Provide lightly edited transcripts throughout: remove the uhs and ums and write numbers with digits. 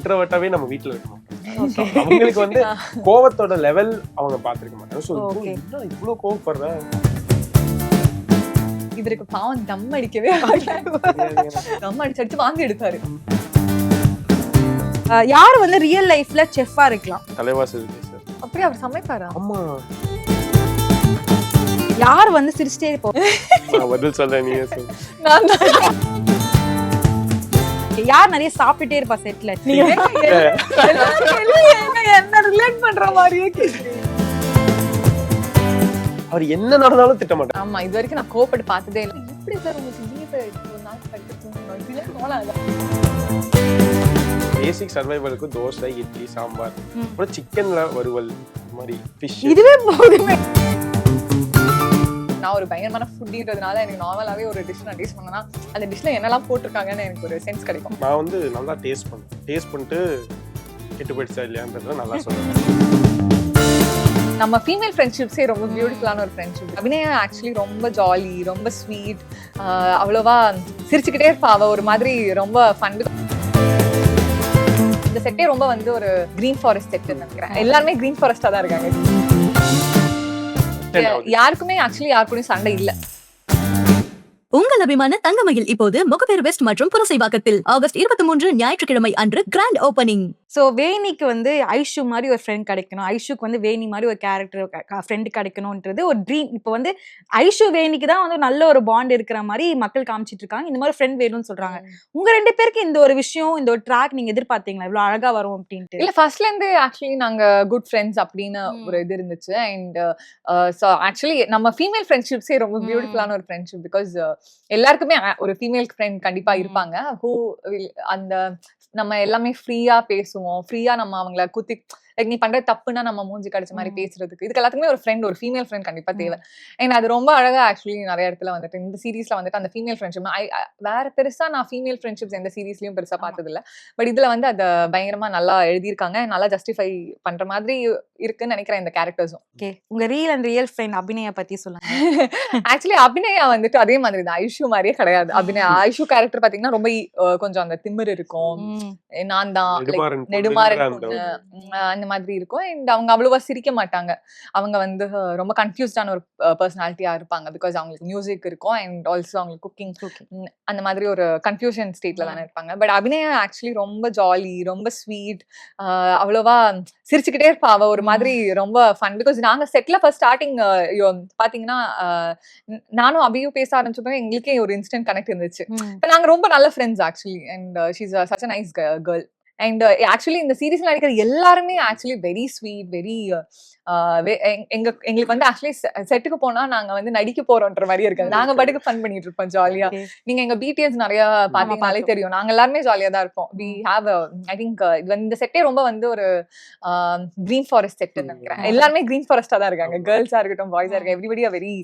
இன்ட்ரோவர்ட்டாவே நம்ம வீட்டுல இருக்க மாட்டோம். அவங்களுக்கு வந்து கோவத்தோட லெவல் அவங்க பாத்துருக்க மாட்டாங்க. சோ என்ன இவ்வளவு கோவப்படுற, இவருக்கு பாவம் தம் அடிக்கவே தம் அடிச்சு வாங்கி எடுத்தாரு. யாரு வந்து ரியல் லைஃப்ல செஃப்பா இருக்கலாம்? தலைவாசல் விஜய் சார். அப்படியே அவர் சமைப்பாரா? ஆமா. யார் வந்து சிரிச்சிட்டே இருப்போம்? நான் பதில் சொல்றேன், நீங்க சொல்லு. நான் தான். யார் நிறைய சாப்பிட்டுட்டே இருப்பா செட்ல? என்ன ரிலேட் பண்ற மாதிரியே கேக்குறீங்க. அவர் என்ன நடந்தாலும் திட்ட மாட்டார். ஆமா, இது வரைக்கும் நான் கோபப்பட்டு பார்த்ததே இல்லை. எப்படி சார் உங்களுக்கு லீவ் ஒரு நாள் படிக்க தூங்கணும் இதுல போலாம். பேசிக் சர்வைவலுக்கு தோசை, இட்லி, சாம்பார், அப்புறம் சிக்கன்ல வறுவல், மாதிரி ஃபிஷ், இதுவே போதுமே. நான் ஒரு பயங்கரமான ஃபுட்டின்றதுனால எனக்கு நார்மலாவே ஒரு டிஷ் நான் டேஸ்ட் பண்ணனா அந்த டிஷ்ல என்னெல்லாம் போட்டிருக்காங்கன்னு எனக்கு ஒரு சென்ஸ் கிடைக்கும். நான் வந்து நல்லா டேஸ்ட் பண்ணிட்டு கெட்டு போயிடுச்சா இல்லையான்றத நல்லா சொல்லுவேன். நம்ம ஃபீமேல் ஃப்ரெண்ட்ஷிப்ஸே ரொம்ப பியூட்டிஃபுல்லான ஒரு ஃப்ரெண்ட்ஷிப். அபிநயா ஆக்சுவலி ரொம்ப ஜாலி, ரொம்ப ஸ்வீட், அவ்வளோவா சிரிச்சுக்கிட்டே இருப்பா. அவ ஒரு மாதிரி ரொம்ப ஃபன். இந்த செட்டே ரொம்ப வந்து ஒரு கிரீன் ஃபாரஸ்ட் செட் நினைக்கிறேன். எல்லாருமே கிரீன் ஃபாரஸ்டா தான் இருக்காங்க. யாருக்குமே ஆக்சுவலி யாருக்குமே சண்டை இல்லை. உங்கள் அபிமான தங்கமயில் இப்போது முகப்பேர் வெஸ்ட் மற்றும் புரசைவாக்கத்தில் ஆகஸ்ட் 23 ஞாயிற்றுக்கிழமை அன்று கிராண்ட் ஓபனிங். சோ வேணிக்கு வந்து ஐஷு மாதிரி ஒரு ஃப்ரெண்ட் கிடைக்கணும், ஐஷுக்கு வந்து வேணி மாதிரி ஒரு கேரக்டர் ஃப்ரெண்ட் கிடைக்கணும்ன்றது ஒரு ட்ரீம். இப்போ வந்து ஐஷு வேணிக்கு தான் வந்து நல்ல ஒரு பாண்ட் இருக்கிற மாதிரி மக்கள் காமிச்சிட்டு இருக்காங்க. இந்த மாதிரி ஃப்ரெண்ட் வேணும்னு சொல்றாங்க. உங்க ரெண்டு பேருக்கு இந்த ஒரு விஷயம், இந்த ஒரு ட்ராக் நீங்க எதிர்பார்த்தீங்களா இவ்வளவு அழகா வரும் அப்படின்ட்டு? இல்ல, ஃபர்ஸ்ட்ல இருந்து ஆக்சுவலி நாங்க குட் ஃப்ரெண்ட்ஸ் அப்படின்னு ஒரு இது இருந்துச்சு. அண்ட் ஆக்சுவலி நம்ம ஃபீமேல் ஃப்ரெண்ட்ஷிப்ஸே ரொம்ப பியூட்டிஃபுல்லான ஒரு ஃப்ரெண்ட்ஷிப். பிகாஸ் எல்லாருக்குமே ஒரு ஃபீமேல் ஃப்ரெண்ட் கண்டிப்பா இருப்பாங்க. அந்த நம்ம எல்லாமே ஃப்ரீயா பேசுவோம், ஃப்ரீயா நம்ம அவங்கள குத்தி நீ பண்ற தப்புன்னா நம்ம மூஞ்சி கடிச்ச மாதிரி பேசுறதுக்கு இதுக்கு எல்லாத்துக்குமே ஒரு ஃப்ரெண்ட், ஒரு ஃபீமேல் ஃப்ரெண்ட் கண்டிப்பா தேவை. அண்ட் அது ரொம்ப அழகா ஆக்சுவலி நிறைய இடத்துல வந்துட்டு இந்த சீரீஸ்ல வந்துட்டு அந்த ஃபீமேல் ஃப்ரெண்ட்ஷிப் வேற பெருசா நான் ஃபீமேல் ஃப்ரெண்ட்ஷிப்ஸ் எந்த சீரீஸ்லயும் பெருசா பார்த்தது இல்ல. பட் இதுல வந்து அதை பயங்கரமா நல்லா எழுதியிருக்காங்க, நல்லா ஜஸ்டிஃபை பண்ற மாதிரி இருக்குன்னு நினைக்கிறேன் இந்த கேரக்டர்ஸும். ஓகே, உங்க real and real friend Abhinaya பத்தி சொல்லுங்க. ஆக்சுவலி அபிநயா வந்துட்டு அதே மாதிரி தான், ஐஷு மாதிரியே கிடையாது. அபிநயா ஐஷு கேரக்டர் பாத்தீங்கன்னா ரொம்ப கொஞ்சம் அந்த திமிர் இருக்கும், நான் தான் நெடுமாறன் அந்த மாதிரி இருக்கும். அண்ட் அவங்க அவ்வளவா சிரிக்க மாட்டாங்க. அவங்க வந்து ரொம்ப கன்ஃபியூஸ்டான ஒரு பர்சனாலிட்டியா இருப்பாங்க. பிகாஸ் அவங்களுக்கு மியூசிக் இருக்கும் அண்ட் ஆல்சோ அவங்களுக்கு குக்கிங் அந்த மாதிரி ஒரு கன்ஃபியூஷன் ஸ்டேட்ல தானே இருப்பாங்க. பட் அபிநயா ஆக்சுவலி ரொம்ப ஜாலி, ரொம்ப ஸ்வீட், அவ்வளவா சிரிச்சுக்கிட்டே இருப்பா. அவ ஒரு மாதிரி ரொம்ப ஃபன். பிகாஸ் நாங்க செட்ல ஃபர்ஸ்ட் ஸ்டார்டிங் பாத்தீங்கன்னா நானும் அபியும் பேச ஆரம்பிச்சப்போ எங்களுக்கே ஒரு இன்ஸ்டன்ட் கனெக்ட் இருந்துச்சு. நாங்க ரொம்ப நல்ல friends actually. And she's such a nice girl. And actually இந்த சீரீஸ்ல நடிக்கிற எல்லாருமே ஆக்சுவலி வெரி ஸ்வீட், வெரி எங்களுக்கு வந்து ஆக்சுவலி செட்டுக்கு போனா நாங்க வந்து நடிக்க போறோம்ன்ற மாதிரி இருக்காது. நாங்க பாட்டுக்கு ஃபன் பண்ணிட்டு இருப்போம் ஜாலியா. நீங்க எங்க பிடிஎஸ் நிறைய பாத்தீங்கன்னாலே தெரியும், நாங்க எல்லாருமே ஜாலியா தான் இருப்போம். வி ஹாவ் ஐ திங்க் இந்த செட்டே ரொம்ப வந்து ஒரு கிரீன் ஃபாரஸ்ட் செட் நினைக்கிறேன். எல்லாருமே கிரீன் ஃபாரஸ்டா தான் இருக்காங்க, கேர்ள்ஸா இருக்கட்டும் பாய்ஸா இருக்கட்டும். Everybody are very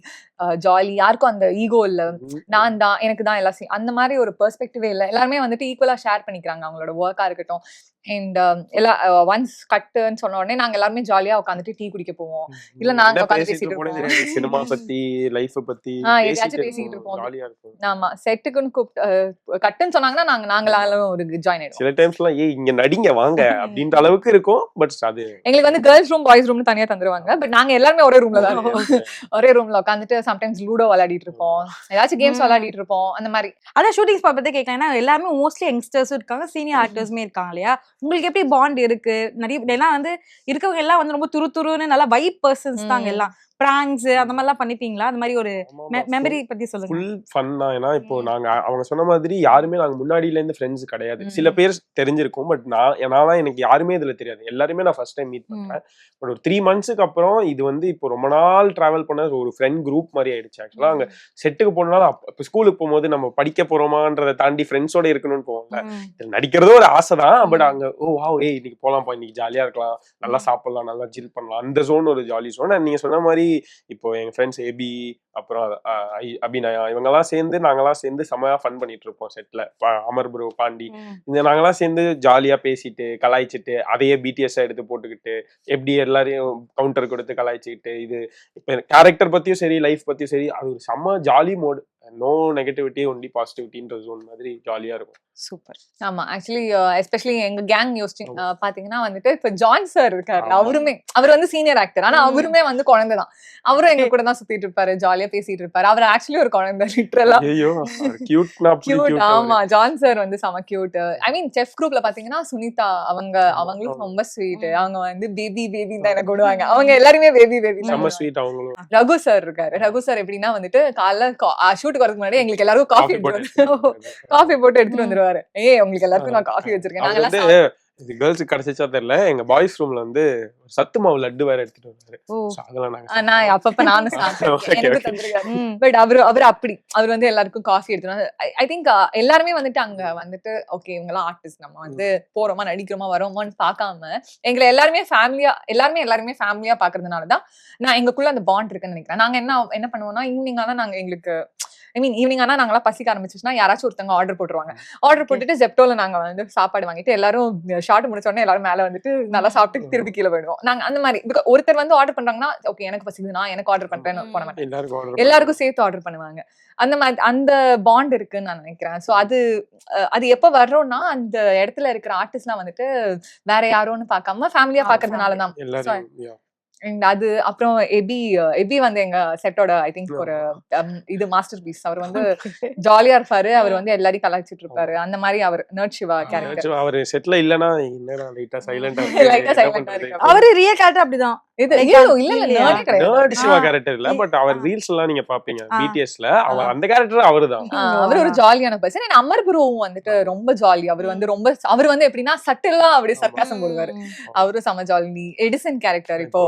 jolly. யாருக்கும் அந்த ஈகோ இல்ல, நான் தான் எனக்கு தான் எல்லாம் அந்த மாதிரி ஒரு பெர்ஸ்பெக்டிவே இல்லை. எல்லாருமே வந்துட்டு ஈக்குவலா ஷேர் பண்ணிக்கிறாங்க அவங்களோட ஒர்க்கா இருக்கட்டும். அண்ட் எல்லாம் ஒன்ஸ் கட்டுன்னு சொன்ன உடனே நாங்க எல்லாருமே ஜாலியா உட்காந்துட்டு டீ குடிக்க போவோம். இல்ல நாங்க உட்காந்து பேசிட்டு இருப்போம், சினிமா பத்தி, லைஃப் பத்தி எதையாச்சும் பேசிட்டு இருப்போம். ஆமா, செட்டுக்குன்னு கூப்பிட்டு கட்டுன்னு சொன்னாங்கன்னா நாங்களாலும் ஒரு ஜாயின் ஆயிடுவோம். சில டைம்ஸ்லாம் இங்க நடிங்க வாங்க அப்படின்ற அளவுக்கு இருக்கும். பட் அது எங்களுக்கு வந்து கேர்ள்ஸ் ரூம் பாய்ஸ் ரூம்னு தனியா தந்துருவாங்க. பட் நாங்க எல்லாருமே ஒரே ரூம்ல தான் இருப்போம். ஒரே ரூம்ல உட்காந்துட்டு சம்டைம்ஸ் லூடோ விளையாடிட்டு இருப்போம், ஏதாச்சும் கேம்ஸ் விளையாடிட்டு இருப்போம் அந்த மாதிரி. அதான் ஷூட்டிங் ஸ்பாட் பத்தி கேட்கலாம். ஏன்னா எல்லாருமே மோஸ்ட்லி யங்ஸ்டர்ஸும் இருக்காங்க, சீனியர் ஆக்டர்ஸுமே இருக்காங்க இல்லையா? உங்களுக்கு எப்படி பாண்ட் இருக்கு? நிறைய எல்லாம் வந்து இருக்கவங்க எல்லாம் வந்து ரொம்ப துருன்னு நல்லா வைப் பர்சன்ஸ் தாங்க எல்லாம். பிராங்க்ஸ் அந்த மாதிரி எல்லாம் பண்ணிப்பீங்களா? அந்த மாதிரி ஒரு மெமரி பத்தி சொல்லுங்க. ஃபுல் ஃபன் தான். ஏன்னா இப்போ நாங்க அவங்க சொன்ன மாதிரி யாருமே நாங்க முன்னாடியில இருந்து ஃப்ரெண்ட்ஸ் கிடையாது. சில பேர் தெரிஞ்சிருக்கும், பட் நான் எனக்கு யாருமே இதுல தெரியாது. எல்லாருமே நான் ஃபர்ஸ்ட் டைம் மீட் பண்றேன். பட் ஒரு 3 monthsக்கு அப்புறம் இது வந்து இப்போ ரொம்ப நாள் டிராவல் பண்ண ஒரு ஃப்ரெண்ட் குரூப் மாதிரி ஆயிடுச்சு. ஆக்சுவலா அங்க செட்டுக்கு போனாலும் இப்போ ஸ்கூலுக்கு போகும்போது நம்ம படிக்க போறோமான்றதை தாண்டி ஃப்ரெண்ட்ஸோட இருக்கணும்னு போவாங்க. நடிக்கிறதும் ஒரு ஆசை தான். பட் அங்க இன்னைக்கு போலாம்ப்பா, இன்னைக்கு ஜாலியா இருக்கலாம், நல்லா சாப்பிடலாம், நல்லா ஜில் பண்ணலாம், அந்த ஜோன் ஒரு ஜாலி ஜோன். நீங்க சொன்ன மாதிரி இப்போ எங்க ஃப்ரெண்ட்ஸ் ஏபி, அப்புறம் அபிநயா, இவங்கெல்லாம் சேர்ந்து நாங்கெல்லாம் சேர்ந்து செமையா ஃபன் பண்ணிட்டு இருப்போம் செட்ல. அமர் ப்ரோ, பாண்டி, இந்த நாங்கெல்லாம் சேர்ந்து ஜாலியா பேசிட்டு கலாய்ச்சிட்டு அதையே பிடிஎஸ் எடுத்து போட்டுக்கிட்டு எப்படி எல்லாரையும் கவுண்டர் கொடுத்து கலாய்ச்சிக்கிட்டு, இது இப்ப கேரக்டர் பத்தியும் சரி லைஃப் பத்தியும் சரி அது ஒரு செம்ம jolly mode. No negativity only பாசிட்டிவிட்டின்ற ஜோன் மாதிரி ஜாலியா இருக்கும். சூப்பர். ஆமா ஆக்சுவலி எஸ்பெஷலி எங்க கேங் யோசிச்சு பாத்தீங்கன்னா வந்துட்டு இப்ப ஜான் சார் இருக்காரு. அவர் வந்து சீனியர் ஆக்டர். ஆனா அவருமே வந்து குழந்தைதான். அவரும் எங்க கூட தான் சுத்திட்டு இருப்பாரு, ஜாலியா பேசிட்டு இருப்பாரு. அவர் ஆக்சுவலி ஒரு குழந்தை லிட்டரலா. கியூட். ஆமா ஜான் சார் வந்து செம கியூட். ஐ மீன் செஃப் குரூப்ல பாத்தீங்கன்னா சுனிதா அவங்களும் ரொம்ப ஸ்வீட். அவங்க வந்து பேபி பேபி தான் எனக்கு விடுவாங்க. அவங்க எல்லாருமே பேபி பேபி செம ஸ்வீட் அவங்களும். ரகு சார் இருக்காரு. ரகு சார் எப்படின்னா வந்துட்டு காலைல ஷூட்டுக்கு வரதுக்கு முன்னாடி எங்களுக்கு எல்லாருக்கும் காஃபி போட்டு எடுத்துட்டு வந்துருவாரு. உங்களுக்கு எல்லாருக்கும் நான் காஃபி வச்சிருக்கேன். இது கேர்ள்ஸ் கிடைச்சா தெரியல, எங்க பாய்ஸ் ரூம்ல வந்து சத்து மாவு லட்டு வேற எடுத்துட்டு வந்தாரு. நான் அப்பப்ப நானும் பட் அவர் அப்படி அவர் வந்து எல்லாருக்கும் காஃபி எடுத்துட்டு ஐ திங்க் எல்லாருமே வந்துட்டு அங்க வந்துட்டு ஓகே இவங்க ஆர்டிஸ்ட், நம்ம வந்து போறோமா நடிக்கிறோமா வரோமான்னு பாக்காம எங்களை எல்லாருமே ஃபேமிலியா பாக்குறதுனாலதான் நான் எங்களுக்குள்ள அந்த பாண்ட் இருக்குன்னு நினைக்கிறேன். நாங்க என்ன பண்ணுவோம்னா ஈவினிங் ஆனா நாங்க எங்களுக்கு ஈவினிங் ஆனா நாங்களாம் பசிக்க ஆரம்பிச்சுன்னா யாராச்சும் ஒருத்தவங்க ஆர்டர் போட்டுருவாங்க. ஆர்டர் போட்டுட்டு ஜெப்டோல நாங்க வந்து சாப்பாடு வாங்கிட்டு எல்லாரும் ஷார்ட் முடிச்ச உடனே எல்லாரும் மேல வந்துட்டு நல்லா சாப்பிட்டு திருப்பி கீழே போயிடுவோம். நாங்க அந்த மாதிரி ஒருத்தர் வந்து ஆர்டர் பண்றாங்கன்னா ஓகே எனக்கு பசிக்குது நான் எனக்கு ஆர்டர் பண்றேன்னு போட மாட்டேன், எல்லாருக்கும் சேர்த்து ஆர்டர் பண்ணுவாங்க. அந்த மாதிரி அந்த பாண்ட் இருக்குன்னு நான் நினைக்கிறேன். ஸோ அது எப்ப வர்றோம்னா அந்த இடத்துல இருக்கிற ஆர்டிஸ்ட்லாம் வந்துட்டு வேற யாரோன்னு பார்க்காம ஃபேமிலியா பாக்குறதுனாலதான். அது அப்புறம் எபி வந்து எங்க செட்டோட ஐ திங்க் ஒரு இது மாஸ்டர் பீஸ். அவர் வந்து ஜாலியா இருப்பாரு, அவர் வந்து எல்லாரையும் கலாய்ச்சிட்டு இருப்பாரு. அந்த மாதிரி அவர் நர்ட் சிவா கேரக்டர். அவர் செட்ல இல்லனா என்னடா லைட்டா சைலண்டா அவரு ரியல் கேரக்டர் அப்படிதான். நர்ட் சிவா கேரக்டர் இல்ல, பட் அவர் ரீல்ஸ் எல்லாம் நீங்க பாப்பீங்க பிடிஎஸ்ல, அவர் அந்த கேரக்டர் அவர்தான். அவர் ஒரு ஜாலியான பர்சன். அமர் ப்ரோவும் வந்துட்டு ரொம்ப ஜாலி. அவர் வந்து எப்படின்னா சட்டிலா அப்படியே சர்க்காசம் போடுவாரு. அவரும் செம ஜாலி. எடிசன் கேரக்டர் இப்போ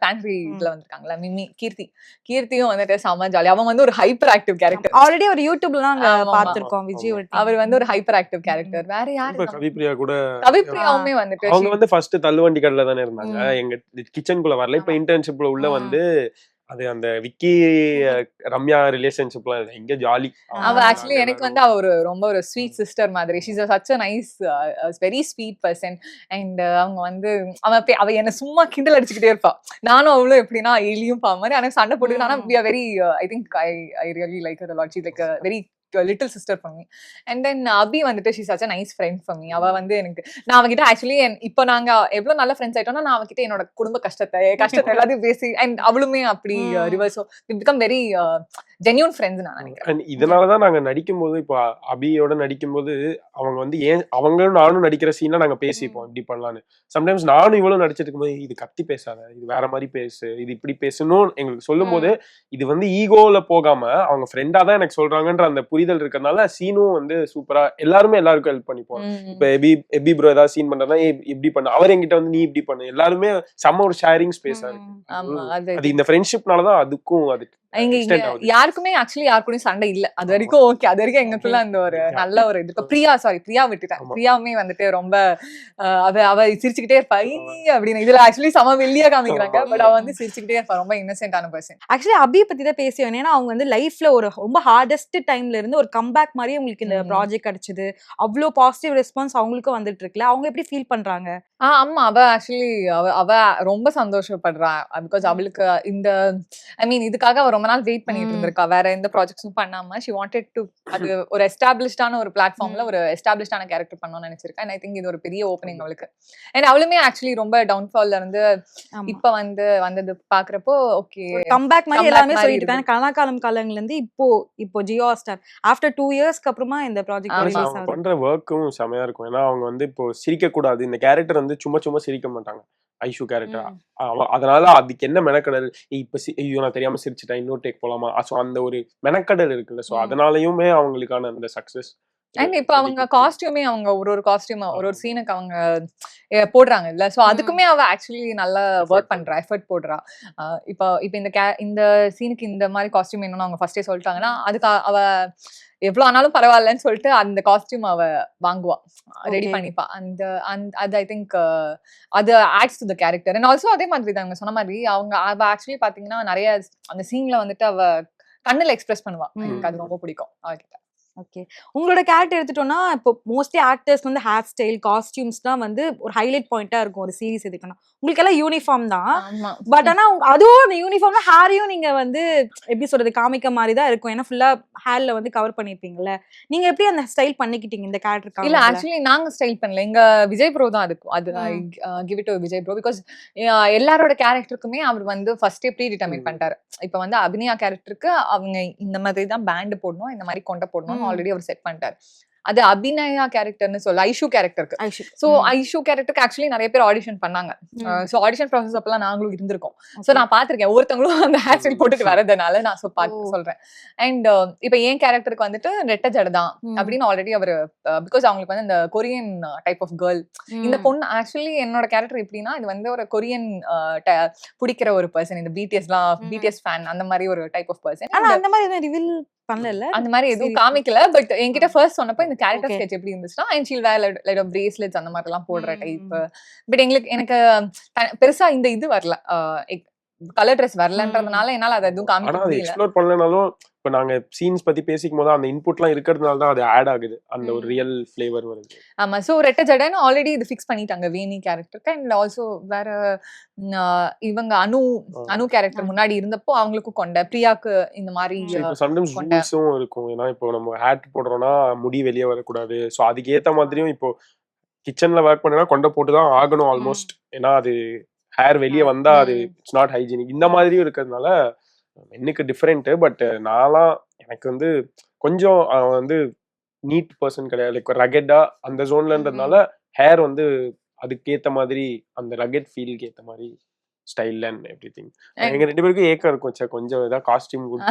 தாண்ட்ரி இதுல வந்திருக்காங்களா மிமி கீர்த்தியும் வந்துட்டு செம ஜாலி. அவன் வந்து ஒரு ஹைப்பர் ஆக்டிவ் கேரக்டர். ஆல்ரெடி ஒரு யூடியூப்ல நாங்க பாத்துறோம் விஜய். அவர் வந்து ஒரு ஹைப்பர் ஆக்டிவ் கேரக்டர். வேற யாரு? கவிப்ரியாவுமே வந்துட்டு அவங்க வந்து ஃபர்ஸ்ட் தள்ளுவண்டி கடையில தானே இருந்தாங்க, எங்க கிச்சனுக்குள்ள வரல. இப்ப இன்டர்ன்ஷிப்ல உள்ள வந்து அது அந்த விக்கி ரம்யா ரிலேஷன்ஷிப்லாம் எங்க ஜாலி. அவ ஆக்சுவலி எனக்கு வந்து அவ ரொம்ப ஒரு ஸ்வீட் சிஸ்டர் மாதிரி. She's such a nice very sweet person. and அவங்க வந்து அவ என்ன சும்மா கிண்டல் அடிச்சுக்கிட்டே இருப்பா. நானும் அவளும் எப்படின்னா எலியும் பா மாதிரி. ஆனா சண்டை போட்டு ஆனா we are very I think I really like her a lot. She's like a very little sister for me. and then Abhi வந்துட்டு she's such a nice friend for me. அவ வந்து எனக்கு நான் அவகிட்ட ஆக்சுவலி இப்போ நாங்க எவ்வளவு நல்ல ஃப்ரெண்ட்ஸ் ஆயிட்டோம்னா நான் அவகிட்ட என்னோட குடும்ப கஷ்டத்தை எல்லாத்தையும் பேசி அண்ட் அவளுமே அப்படி reverse become very genuine friends நான் நினைக்கிறேன். இதனாலதான் நாங்க நடிக்கும் போது இப்போ அபியோட நடிக்கும் போது அவங்க வந்து ஏன் அவங்களும் நானும் நடிக்கிற சீனா நாங்க பேசிப்போம் இப்படி பண்ணலான்னு. சம்டைம்ஸ் நானும் இவ்வளவு நடிச்சிட்டு இருக்கும்போது இது கத்தி பேசாத, இது வேற மாதிரி பேசு, இது இப்படி பேசணும் எங்களுக்கு சொல்லும் போது இது வந்து ஈகோல போகாம அவங்க ஃப்ரெண்டா தான் எனக்கு சொல்றாங்கன்ற அந்த புரிதல் இருக்கிறதுனால சீனும் வந்து சூப்பரா எல்லாருமே எல்லாருக்கும் ஹெல்ப் பண்ணிப்போம். இப்ப எபி ப்ரோ ஏதாவது சீன் பண்றதா இப்படி பண்ண, அவர் என்கிட்ட வந்து நீ இப்படி பண்ணு, எல்லாருமே செம்ம ஒரு ஷேரிங் ஸ்பேஸா இருக்கு. அது இந்த ஃப்ரெண்ட்ஷிப்னாலதான் அதுக்கும் அது யாருக்குமே ஆக்சுவலி யாருக்குமே சண்டை இல்ல அது வரைக்கும். ஓகே அது வரைக்கும் எங்களுக்குள்ள அந்த ஒரு நல்ல ஒரு இது. பிரியா விட்டுட்டேன். பிரியாவுமே வந்துட்டு ரொம்ப அவ சிரிச்சுக்கிட்டே இருப்பா அப்படின்னு. இதுல ஆக்சுவலி சம வெள்ளியா காமிக்கிறாங்க, பட் அவ வந்து சிரிச்சுக்கிட்டே இருப்பா. ரொம்ப இன்னசென்டான பர்சன். ஆக்சுவலி அபி பத்தி தான் பேசுவேன். ஏன்னா அவங்க வந்து லைஃப்ல ஒரு ரொம்ப ஹார்டஸ்ட் டைம்ல இருந்து ஒரு கம்பேக் மாதிரி உங்களுக்கு இந்த ப்ராஜெக்ட் கிடைச்சது. அவ்வளவு பாசிட்டிவ் ரெஸ்பான்ஸ் அவங்களுக்கும் வந்துட்டு இருக்குல்ல, அவங்க எப்படி ஃபீல் பண்றாங்க? ஆமா அவ ஆக்சுவலி அவ ரொம்ப சந்தோஷப்படுறா. பிகாஸ் அவளுக்கு இந்த ஐ மீன் இதுக்காக அவ ரொம்ப நாள் வெயிட் பண்ணிட்டு இருந்திருக்கா. வேற எந்த ப்ராஜெக்ட்ஸும் பண்ணாம she wanted to அது ஒரு எஸ்டாப்லிஷ்டான ஒரு பிளாட்ஃபார்ம்ல ஒரு எஸ்டாப்லிஷ்டான கேரக்டர் பண்ணணும்னு நினைச்சிருக்கா. அண்ட் ஐ திங்க் இது ஒரு பெரிய ஓப்பனிங் அவளுக்கு. அண்ட் அவளுமே ஆக்சுவலி ரொம்ப டவுன்ஃபால்ல இருந்து இப்ப வந்து வந்தது பாக்குறப்போ ஓகே கம்பேக் மாதிரி எல்லாமே சொல்லிட்டு இருக்காங்க. கலாகாலம் காலங்கள்ல இருந்து இப்போ ஜியோ ஸ்டார் ஆஃப்டர் 2 இயர்ஸ்க்கு அப்புறமா இந்த ப்ராஜெக்ட் ரிலீஸ் ஆகுது. பண்ற வர்க்கும் செமையா இருக்கும். ஏன்னா அவங்க வந்து இப்போ சிரிக்க கூடாது, இந்த கேரக்டர் வந்து சும்மா சிரிக்க மாட்டாங்க ஐஷு கேரக்டர். அதனால அதுக்கு என்ன மெனக்கடல், இப்ப ஐயோ நான் தெரியாம சிரிச்சுட்டேன் இன்னொரு டேக் போலாமா, அந்த ஒரு மெனக்கடல் இருக்குல்ல. சோ அதனாலயுமே அவங்களுக்கான அந்த சக்சஸ். அண்ட் இப்ப அவங்க காஸ்டியூமே அவங்க ஒரு காஸ்டியூம் ஒரு சீனுக்கு அவங்க போடுறாங்க இல்ல. சோ அதுக்குமே அவ ஆக்சுவலி நல்லா ஒர்க் பண்றா, எஃபர்ட் போடுறா. இப்ப இந்த சீனுக்கு இந்த மாதிரி காஸ்டியூம் வேணும்னு அவங்க ஃபர்ஸ்டே சொல்லிட்டாங்கன்னா அதுக்கு அவ எவ்வளவு ஆனாலும் பரவாயில்லன்னு சொல்லிட்டு அந்த காஸ்டியூம் அவ வாங்குவா, ரெடி பண்ணிப்பா. அது ஐ திங்க் அது adds to the character. And also அதே மாதிரி தான் சொன்ன மாதிரி அவ ஆக்சுவலி பாத்தீங்கன்னா நிறைய அந்த சீன்ல வந்துட்டு அவ கண்ணுல எக்ஸ்பிரஸ் பண்ணுவா. எனக்கு அது ரொம்ப பிடிக்கும் அவகிட்ட. ஓகே. உங்களோட கேரக்டர் எடுத்துட்டோம்னா, இப்போ மோஸ்ட்லி ஆக்டர்ஸ் வந்து ஹேர் ஸ்டைல், காஸ்டியூம்ஸ்லாம் வந்து ஒரு ஹைலைட் பாயிண்ட்டா இருக்கும் ஒரு சீரிஸ் எடுக்கணும். உங்களுக்கெல்லாம் யூனிஃபார்ம் தான். ஆமா. பட் ஆனா அதுவும் அந்த யூனிஃபார்ம்ல ஹேரையும் நீங்க வந்து எப்படி சொல்றது காமிக்க மாதிரி தான் இருக்கும். ஏன்னா ஃபுல்லா ஹேர்ல வந்து கவர் பண்ணிருப்பீங்கல்ல. நீங்க எப்படி அந்த ஸ்டைல் பண்ணிக்கிட்டீங்க இந்த இல்ல கேரக்டருக்காக? ஆக்சுவலி நாங்க ஸ்டைல் பண்ணல. எங்க விஜய் ப்ரோ தான் அதுக்கு அது give it to Vijay bro. Because எல்லாரோட கேரக்டருக்குமே அவர் வந்து ஃபர்ஸ்டே ப்ரீ டிட்டர்மைன் பண்ணிட்டாரு. இப்ப வந்து அபிநயா கேரக்டருக்கு அவங்க இந்த மாதிரி தான் பேண்ட் போடணும், இந்த மாதிரி கொண்ட போடணும்னு ஆல்ரெடி அவர் செட் பண்ணிட்டாரு. அது அபிநயா கேரக்டர்னு சொல்ல ஐஷு கேரக்டருக்கு. சோ ஐஷு கேரக்டருக்கு ஆக்சுவலி நிறைய பேர் ஆடிஷன் பண்ணாங்க. சோ ஆடிஷன் ப்ராசஸ் அப்பெல்லாம் நாங்களும் இருந்திருக்கோம். சோ நான் பாத்திருக்கேன் ஒவ்வொருத்தவங்களும் அந்த ஹேர் ஸ்டைல் போட்டுட்டு வரதுனால நான் சொல்றேன். அண்ட் இப்ப என் கேரக்டருக்கு வந்துட்டு ரெட்ட ஜடை தான் அப்படின்னு ஆல்ரெடி அவர் பிகாஸ் அவங்களுக்கு வந்து இந்த கொரியன் டைப் ஆஃப் கேர்ள். இந்த பொண்ணு ஆக்சுவலி என்னோட கேரக்டர் எப்படின்னா இது வந்து ஒரு கொரியன் பிடிக்கிற ஒரு பர்சன். இந்த பிடிஎஸ் ஃபேன் அந்த மாதிரி ஒரு டைப் ஆஃப் பர்சன். ஆனா அந்த மாதிரி எதுவும் ரிவீல் பண்ணல. அந்த மாதிரி எதுவும் காமிக்கல. பட் என்கிட்ட ஃபர்ஸ்ட் சொன்னப்ப இந்த கேரக்டர் ஸ்கெட்ச் எப்படி இருந்துச்சுன்னா and she'll wear light of bracelets அந்த மாதிரி எல்லாம் போடுற டைப். பட் எனக்கு பெருசா இந்த இது வரல, கலர் ட்ரெஸ் வரலன்றதுனால என்னால அதை எதுவும் காமிக்க முடியல. எக்ஸ்ப்ளோர் பண்ணலனாலும் இப்ப நாங்க சீன்ஸ் பத்தி பேசிக்கும் போது அந்த இன்புட்லாம் இருக்கிறதுனால தான் அது ஆட் ஆகுது, அந்த ஒரு ரியல் ஃபிளேவர் வருது. ஆமா. சோ ரெட்ட ஜடைன்னு ஆல்ரெடி இது ஃபிக்ஸ் பண்ணிட்டாங்க வேணி கேரக்டருக்கு. அண்ட் ஆல்சோ வேற இவங்க அனு கேரக்டர் முன்னாடி இருந்தப்போ அவங்களுக்கும் கொண்ட பிரியாக்கு இந்த மாதிரி சம்டைம்ஸ் ரூல்ஸும் இருக்கும். ஏன்னா இப்போ நம்ம ஹேட் போடுறோம்னா முடி வெளியே வரக்கூடாது. ஸோ அதுக்கு ஏத்த மாதிரியும் இப்போ கிச்சன்ல ஒர்க் பண்ணா கொண்ட போட்டுதான் ஆகணும் ஆல்மோஸ்ட். ஏன்னா அது ஹேர் வெளியே வந்தா அது இட்ஸ் நாட் ஹைஜீனிக். இந்த மாதிரியும் இருக்கிறதுனால எனக்கு டிஃப்ரெண்ட். பட் நான்லாம் எனக்கு வந்து கொஞ்சம் வந்து நீட் பர்சன் கிடையாது. லைக் ரகெட்டா அந்த ஜோன்லன்றதுனால ஹேர் வந்து அதுக்கேத்த மாதிரி அந்த ரகெட் ஃபீலுக்கு ஏத்த மாதிரி ஸ்டைல் அண்ட் எவ்ரிதிங். எங்க ரெண்டு பேருக்கும் ஏக்கம் இருக்கும், கொஞ்சம் ஏதாவது காஸ்டியூம்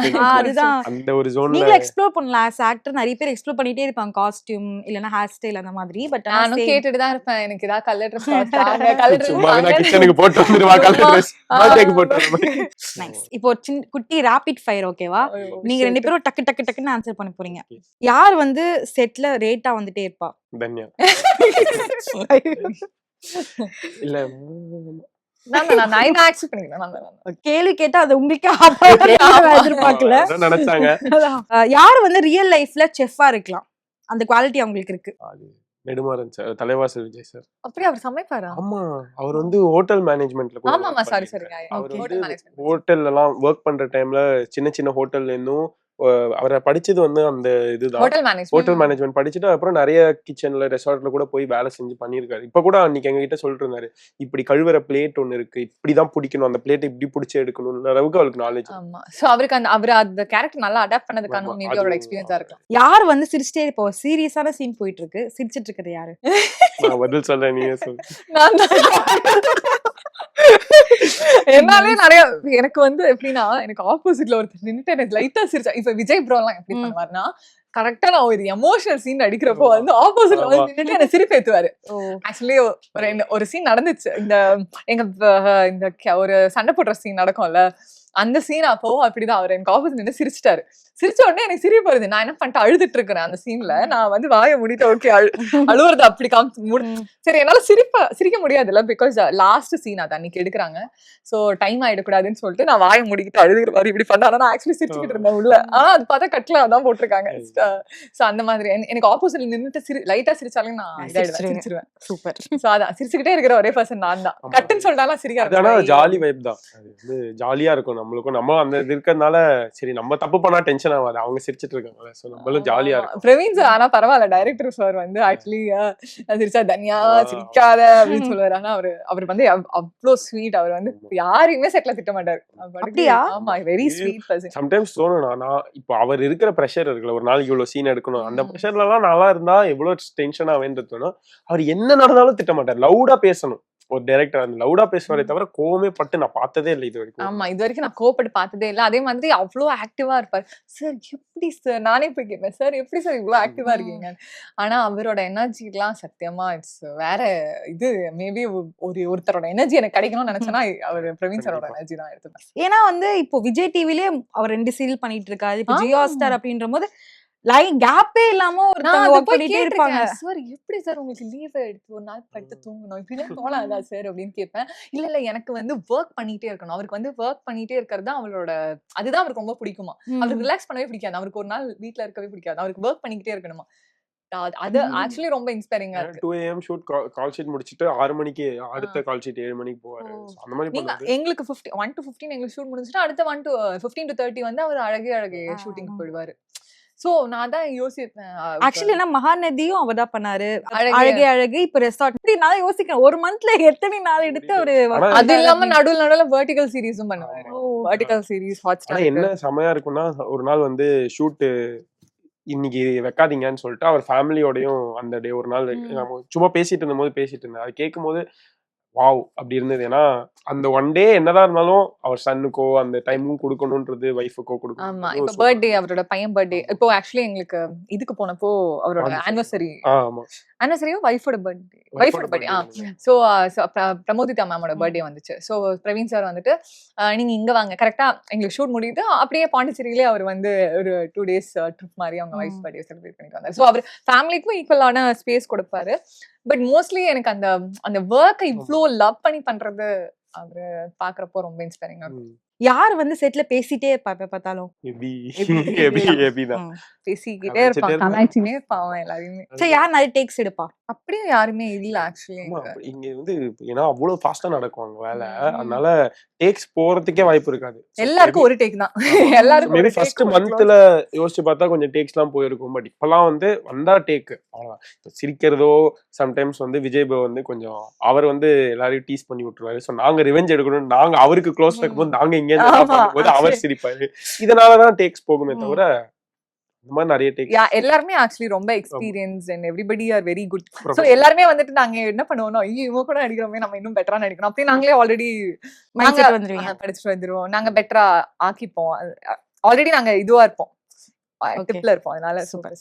அதுதான் அந்த ஒரு ஜோன்ல நீங்க எக்ஸ்ப்ளோர் பண்ணலாம். ஆஸ் ஆக்டர் நிறைய பேர் எக்ஸ்ப்ளோர் பண்ணிட்டே இருப்பாங்க காஸ்டியூம் இல்லனா ஹேர் ஸ்டைல் அந்த மாதிரி. பட் நானும் கேட்டுட்டு தான் இருப்பேன், எனக்கு ஏதாவது கலர் ட்ரெஸ் காட்டாங்க, கலர் ட்ரெஸ் சும்மா நான் கிச்சனுக்கு போட்டு வந்துருவா, கலர் ட்ரெஸ் பர்த்டேக்கு போட்டு வரேன். நைஸ். இப்போ ஒரு சின்ன குட்டி ராபிட் ஃபயர் ஓகேவா? நீங்க ரெண்டு பேரும் டக்கு டக்கு டக்குன்னு ஆன்சர் பண்ண போறீங்க. யார் வந்து செட்ல ரேட்டா வந்துட்டே இருப்பா? தன்யா. இல்ல கேள்வி கேட்டா அது உங்களுக்கே எதிர்பார்க்கல நினைச்சாங்க. யார் வந்து ரியல் லைஃப்ல செஃப்பா இருக்கலாம், அந்த குவாலிட்டி அவங்களுக்கு இருக்கு? நெடுமாறன் சார், தலைவாசல் விஜய் சார். அப்படியே அவர் சமைப்பாரா? ஆமா, அவர் வந்து ஹோட்டல் மேனேஜ்மெண்ட்ல கூட. ஆமா சாரி சரிங்க. அவர் வந்து ஹோட்டல்ல எல்லாம் ஒர்க் பண்ற டைம்ல சின்ன சின்ன ஹோட்டல்ல இருந்தும் அவரை படிச்சது வந்து அந்த இதுதான் ஹோட்டல் மேனேஜ்மெண்ட் படிச்சுட்டு அப்புறம் நிறைய கிச்சன்ல ரெசார்ட்ல கூட போய் வேலை செஞ்சு பண்ணிருக்காரு. இப்ப கூட அன்னைக்கு எங்க கிட்ட சொல்லிட்டு இருந்தாரு, இப்படி கழுவுற பிளேட் ஒண்ணு இருக்கு, இப்படிதான் பிடிக்கணும், அந்த பிளேட் இப்படி பிடிச்சு எடுக்கணும் அளவுக்கு அவருக்கு நாலேஜ். ஆமா. சோ அவருக்கு அவர் அந்த கேரக்டர் நல்லா அடாப்ட் பண்ணதுக்கான மேபி அவரோட எக்ஸ்பீரியன்ஸா இருக்கலாம். யார் வந்து சிரிச்சிட்டே இப்போ சீரியஸான சீன் போயிட்டு இருக்கு, சிரிச்சிட்டு இருக்கிறது யாரு? நான் பதில் சொல்றேன், நீங்க சொல்லு. என்னாலே நிறைய எனக்கு வந்து எப்படின்னா எனக்கு ஆப்போசிட்ல ஒருத்தர் நின்னுட்டு எனக்கு லைட்டா சிரிச்சா. இப்ப விஜய் ப்ரோ எல்லாம் எப்படி பண்ணுவாருன்னா கரெக்டா நான் ஒரு எமோஷனல் சீன் அடிக்கிறப்போ வந்து ஆப்போசிட்ல வந்து நின்னுட்டு என்ன சிரிப்பு ஏத்துவாரு. ஆக்சுவலி ஒரு சீன் நடந்துச்சு, இந்த ஒரு சண்டை போடுற சீன் நடக்கும்ல, அந்த சீன் அப்போ அப்படிதான் அவர் எனக்கு ஆப்போசிட் நின்று சிரிச்சிட்டாரு. சிரிச்ச உடனே எனக்கு சிரிப்பு வருது. நான் என்ன பண்ணிட்டு அழுதுட்டு இருக்கிறேன் அந்த சீன்ல. நான் வந்து வாயை மூடிட்டு ஓகே அழுவுறது அப்படி சரி என்னால சிரிக்க முடியாதுல்ல, பிகாஸ் லாஸ்ட் சீன் அது அன்னைக்கு எடுக்கிறாங்க. சோ டைம் ஆயிடக்கூடாதுன்னு சொல்லிட்டு நான் வாயை மூடிக்கிட்டு அழுதுகிற மாதிரி இப்படி பண்ணா நான் ஆக்சுவலி சிரிச்சுக்கிட்டு இருந்தேன் உள்ள. ஆனா அது பார்த்தா கட்ல அதான் போட்டிருக்காங்க. சோ அந்த மாதிரி எனக்கு ஆப்போசிட்ல நின்னுட்டு லைட்டா சிரிச்சாலும் நான் சிரிச்சிருவேன். சூப்பர். சோ அதான் சிரிச்சுக்கிட்டே இருக்கிற ஒரே பர்சன் நான் தான். கட்டுன்னு சொல்லிட்டாலும் சிரிக்காது. ஆனா ஜாலி வைப் தான், அது வந்து ஜாலியா இருக்கும் நம்மளுக்கும். நம்ம அந்த இது இருக்கிறதுனால சரி நம்ம தப்பு பண்ணா டென்ஷன் ஆகாது, அவங்க சிரிச்சிட்டு இருக்காங்க. சோ நம்மளும் ஜாலியா இருக்கும். பிரவீன் சார் ஆனா பரவாயில்ல, டைரக்டர் சார் வந்து ஆக்சுவலி சிரிச்சா தனியா சிரிக்காத அப்படின்னு சொல்லுவாரு. ஆனா அவர் வந்து அவ்வளோ ஸ்வீட். அவர் வந்து யாரையுமே செட்ல திட்ட மாட்டாரு. ஆமா, வெரி ஸ்வீட் பர்சன். சம்டைம்ஸ் தோணும் நான் இப்போ அவர் இருக்கிற ப்ரெஷர் இருக்குல்ல, ஒரு நாளைக்கு இவ்வளவு சீன் எடுக்கணும், அந்த ப்ரெஷர்ல எல்லாம் நல்லா இருந்தா எவ்வளவு டென்ஷன் ஆவேன்னு தோணும். அவர் என்ன நடந்தாலும் திட்ட மாட்டார், லவுடா பேசணும். ஒரு டைரக்டர் அந்த லவுடா பேசுவாரே தவிர கோவமே பட்டு நான் பார்த்ததே இல்லை இது வரைக்கும். ஆமா, இது வரைக்கும் நான் கோவப்பட்டு பார்த்ததே இல்லை. அதே மாதிரி அவ்வளோ ஆக்டிவா இருப்பார். சார் எப்படி சார், நானே போய் கேட்பேன், சார் எப்படி சார் இவ்வளோ ஆக்டிவா இருக்கீங்க? ஆனா அவரோட எனர்ஜிலாம் சத்தியமா இட்ஸ் வேற. இது மேபி ஒருத்தரோட எனர்ஜி எனக்கு கிடைக்கணும்னு நினைச்சேன்னா அவர் பிரவீன் சாரோட எனர்ஜி தான் எடுத்துப்பேன். ஏன்னா வந்து இப்போ விஜய் டிவிலே அவர் 2 சீரியல் பண்ணிட்டு இருக்காரு. இப்போ ஜியோ ஸ்டார் அப்படின்ற போது லைன் கேப்பே இல்லாம நான் ஒருத்தங்க அத ஒர்க் போய் பண்ணிட்டே இருப்பாங்க. கேட்டிருக்கேன். சார் எப்படி சார் உங்களுக்கு லீவ் எடுத்து ஒரு நாள் படுத்து தூங்கணும்? இப்படிலாம் தோணாதா சார் அப்படின்னு கேட்பேன். இல்ல எனக்கு வந்து வொர்க் பண்ணிட்டே இருக்கணும். அவருக்கு வந்து வொர்க் பண்ணிட்டே இருக்கிறது தான் அதுதான் அவருக்கு ரொம்ப பிடிக்குமா. அவருக்கு ரிலாக்ஸ் பண்ணவே பிடிக்காது. அவருக்கு ஒரு நாள் வீட்ல இருக்கவே பிடிக்காது. அவருக்கு வொர்க் பண்ணிக்கிட்டே இருக்கணுமா. அது ஆக்சுவலி ரொம்ப இன்ஸ்பைரிங்கா இருக்கு. 2 AM ஷூட் கால் ஷீட் முடிச்சுட்டு 6 மணிக்கு அடுத்த கால் ஷீட் 7 மணிக்கு போவாரு. அந்த மாதிரி நீங்க பண்ணுவாரு. எங்களுக்கு 1 to 15 எங்களுக்கு ஷூட் முடிஞ்சுட்டு அடுத்த 15 to 30 வந்து அவர் அழகே ஷூட்டிங் போயிடுவாரு. சோ நான் தான் யோசிப்பேன். ஆக்சுவலி என்ன மகாநதியும் அவர்தான் பண்ணாரு. அழகே அழகு இப்ப ரெசார்ட். இப்படி நான் யோசிக்கிறேன் ஒரு மந்த்ல எத்தனை நாள் எடுத்து அவரு ஆனா அது இல்லாம நடுவுல வெர்டிகல் சீரிஸும் பண்ணுவாரு. வெர்டிகல் சீரிஸ் ஆனா ஹாட்ஸ்டார். என்ன செமையா இருக்கும்னா ஒரு நாள் வந்து ஷூட் இன்னைக்கு வைக்காதீங்கன்னு சொல்லிட்டு அவர் ஃபேமிலியோடயும் அந்த டே ஒரு நாள் நம்ம சும்மா பேசிட்டு இருந்தேன். அது கேட்கும்போது வாவ் அப்படி இருந்தது. ஏன்னா அந்த ஒன் டே என்னதான் இருந்தாலும் அவர் சன்னுக்கோ அந்த டைமும் கொடுக்கணும்ன்றது வைஃபுக்கோ ஆமா கொடுக்கணும். இப்ப பர்த்டே அவரோட பையன் பர்த்டே இப்போ ஆக்சுவலி எங்களுக்கு இதுக்கு போனப்போ அவரோட ஆமா ஆனிவர்சரியோ வைஃபோட பர்த்டே சோ பிரமோதிதா மேமோட பர்த்டே வந்துச்சு. சோ பிரவீன் சார் வந்துட்டு நீங்க இங்க வாங்க கரெக்டா எங்களுக்கு ஷூட் முடியுது அப்படியே பாண்டிச்சேரியிலே அவர் வந்து ஒரு 2 days ட்ரிப் மாதிரி அவங்க வைஃப் பர்த்டே செலிப்ரேட் பண்ணிட்டு வந்தாரு. சோ அவர் ஃபேமிலிக்கும் ஈக்குவலான ஸ்பேஸ் கொடுப்பாரு. பட் மோஸ்ட்லி எனக்கு அந்த ஒர்க்கை இவ்ளோ லவ் பண்ணி பண்றது அவரு பாக்குறப்போ ரொம்ப இன்ஸ்பைரிங்கா இருக்கும். யார் வந்து செட்ல பேசிட்டே இருப்பா எப்ப பார்த்தாலும்? எபி தான் பேசிக்கிட்டே இருப்பான், கலாய்ச்சினே இருப்பான் எல்லாரையுமே. சரி, யார் நிறைய டேக்ஸ் எடுப்பா? அப்படியே யாருமே இல்ல ஆக்சுவலி. இங்க வந்து ஏன்னா அவ்வளவு ஃபாஸ்டா நடக்கும் அங்க வேலை. அதனால டேக்ஸ் போறதுக்கே வாய்ப்பு இருக்காது. எல்லாருக்கும் ஒரு டேக் தான். எல்லாருக்கும் மேபி ஃபர்ஸ்ட் மந்த்ல யோசிச்சு பார்த்தா கொஞ்சம் டேக்ஸ் எல்லாம் போயிருக்கும். பட் இப்பெல்லாம் வந்து வந்தா டேக் அவ்வளவுதான். சிரிக்கிறதோ சம்டைம்ஸ் வந்து விஜய் ப்ரோ வந்து கொஞ்சம் அவர் வந்து எல்லாரையும் டீஸ் பண்ணி விட்டுருவாரு. சோ நாங்க ரிவெஞ்ச் எடுக்கணும், நாங்க அவருக்கு க்ளோஸ் இருக்கும்போது நாங்க இங்க இருந்து அவர் சிரிப்பாரு. இதனாலதான் டேக்ஸ் போகுமே தவிர இந்த மாதிரி நிறைய டேக்ஸ் எல்லாருமே ஆக்சுவலி ரொம்ப experience and everybody are very good. So எல்லாருமே வந்துட்டு நாங்க என்ன பண்ணுவோம்னா ஐயோ இவங்க கூட நடிக்கிறோமே நம்ம இன்னும் பெட்டரா நடிக்கணும் அப்படி நாங்களே ஆல்ரெடி படிச்சுட்டு வந்துருவோம். நாங்க பெட்டரா ஆக்கிப்போம். ஆல்ரெடி நாங்க இதுவா இருப்போம், டிப்ல இருப்போம். அதனால சூப்பர்.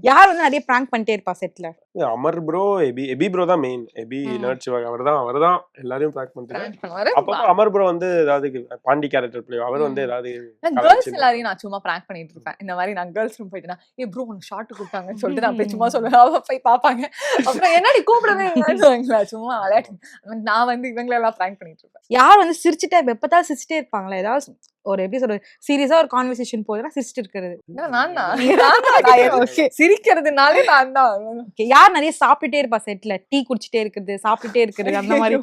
யார் வந்து நிறைய பிராங்க் பண்ணிட்டே இருப்பா செட்ல? அமர் ப்ரோ, எபி ப்ரோ தான் மெயின். எபி நர்ட் சிவாக் அவர்தான் எல்லாரையும் பிராங்க் பண்றாரு. அப்போ அமர் ப்ரோ வந்து ஏதாவது பாண்டி கேரக்டர் பிளே அவர் வந்து ஏதாவது கேர்ள்ஸ் எல்லாரையும் நான் சும்மா பிராங்க் பண்ணிட்டு இருப்பேன். இந்த மாதிரி நான் கேர்ள்ஸ் ரூம் போயிட்டேன்னா ஏ ப்ரோ உனக்கு ஷார்ட் கூப்பிட்டாங்கன்னு சொல்லிட்டு நான் போய் சும்மா சொல்லுவேன். அவ போய் பாப்பாங்க, அப்புறம் என்னடி கூப்பிடவே இல்லைங்களா சும்மா விளையாட்டு. நான் வந்து இவங்களெல்லாம் பிராங்க் பண்ணிட்டு இருப்பேன். யார் வந்து சிரிச்சுட்டே எப்பதான் சிரிச்சுட்டே இருப்பாங்களா? ஏதாவது ஒரு எப்படி சொல்ற சீரியஸா ஒரு கான்வர்சேஷன் போகுதுன்னா சிரிச்சிட்டு இருக்கிறது சிரிக்கிறதுனாலே நான் தான். யார் நிறைய சாப்பிட்டுட்டே இருப்பா செட்ல? டீ குடிச்சிட்டே இருக்கிறது, சாப்பிட்டுட்டே இருக்கிறது, அந்த மாதிரி.